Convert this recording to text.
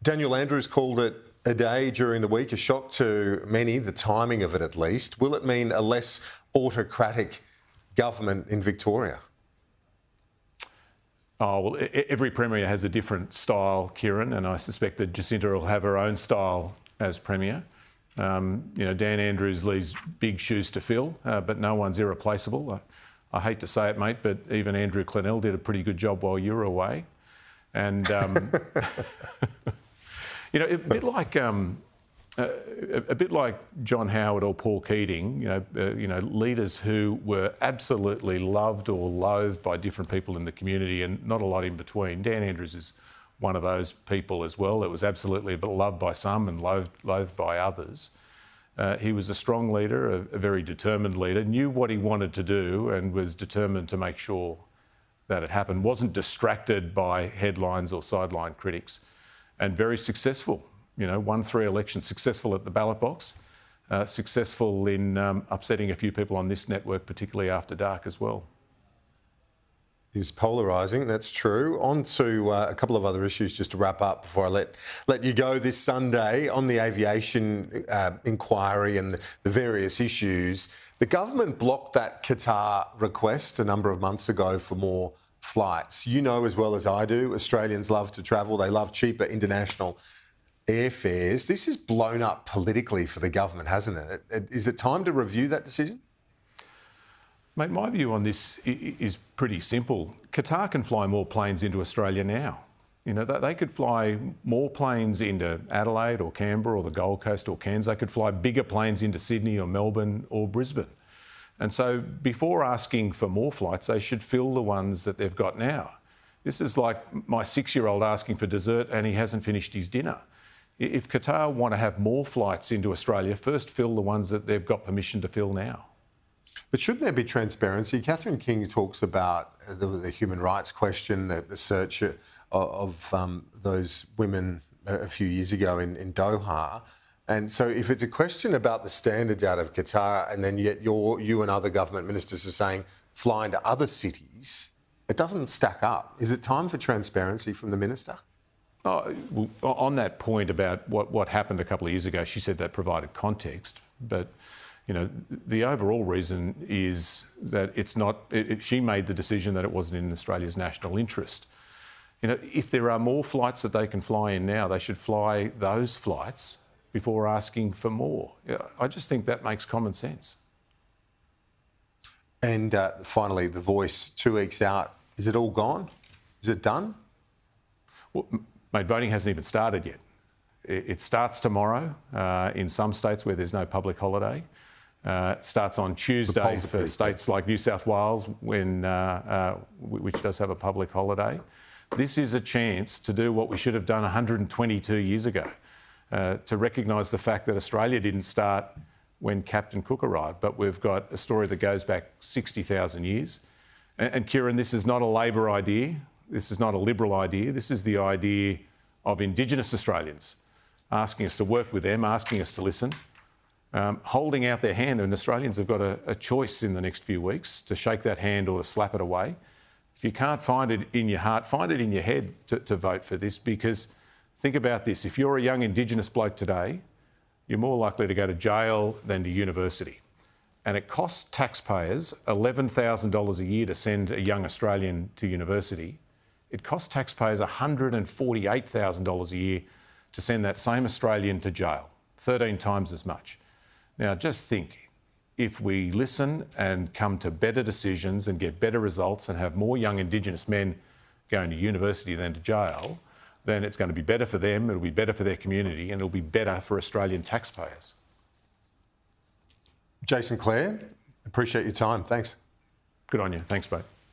Daniel Andrews called it a day during the week, a shock to many, the timing of it at least. Will it mean a less autocratic government in Victoria? Oh, well, every Premier has a different style, Kieran, and I suspect that Jacinta will have her own style as Premier. Dan Andrews leaves big shoes to fill, but no one's irreplaceable. I hate to say it, mate, but even Andrew Clennell did a pretty good job while you were away. And, a bit like John Howard or Paul Keating, leaders who were absolutely loved or loathed by different people in the community and not a lot in between. Dan Andrews is one of those people as well. It was absolutely loved by some and loathed by others. He was a strong leader, a very determined leader, knew what he wanted to do and was determined to make sure that it happened, wasn't distracted by headlines or sideline critics, and very successful. Won 3 elections, successful at the ballot box, successful in upsetting a few people on this network, particularly after dark as well. He was polarising, that's true. On to a couple of other issues just to wrap up before I let you go. This Sunday on the aviation inquiry and the various issues, the government blocked that Qatar request a number of months ago for more flights. You know as well as I do, Australians love to travel. They love cheaper international airfares. This is blown up politically for the government, hasn't it? Is it time to review that decision? Mate, my view on this is pretty simple. Qatar can fly more planes into Australia now. They could fly more planes into Adelaide or Canberra or the Gold Coast or Cairns. They could fly bigger planes into Sydney or Melbourne or Brisbane. And so before asking for more flights, they should fill the ones that they've got now. This is like my 6-year-old asking for dessert and he hasn't finished his dinner. If Qatar want to have more flights into Australia, first fill the ones that they've got permission to fill now. But shouldn't there be transparency? Catherine King talks about the human rights question, the search of those women a few years ago in Doha. And so if it's a question about the standards out of Qatar and then yet you and other government ministers are saying flying to other cities, it doesn't stack up. Is it time for transparency from the minister? Oh, well, on that point about what happened a couple of years ago, she said that provided context. But, the overall reason is that it's not... she made the decision that it wasn't in Australia's national interest. If there are more flights that they can fly in now, they should fly those flights before asking for more. I just think that makes common sense. And finally, The Voice, 2 weeks out. Is it all gone? Is it done? Well, mate, voting hasn't even started yet. It starts tomorrow in some states where there's no public holiday. It starts on Tuesday for states like New South Wales, which does have a public holiday. This is a chance to do what we should have done 122 years ago, to recognise the fact that Australia didn't start when Captain Cook arrived, but we've got a story that goes back 60,000 years. And Kieran, this is not a Labor idea. This is not a Liberal idea. This is the idea of Indigenous Australians, asking us to work with them, asking us to listen, holding out their hand, and Australians have got a choice in the next few weeks to shake that hand or to slap it away. If you can't find it in your heart, find it in your head to vote for this, because think about this. If you're a young Indigenous bloke today, you're more likely to go to jail than to university. And it costs taxpayers $11,000 a year to send a young Australian to university. It costs taxpayers $148,000 a year to send that same Australian to jail, 13 times as much. Now, just think, if we listen and come to better decisions and get better results and have more young Indigenous men going to university than to jail, then it's going to be better for them, it'll be better for their community, and it'll be better for Australian taxpayers. Jason Clare, appreciate your time. Thanks. Good on you. Thanks, mate.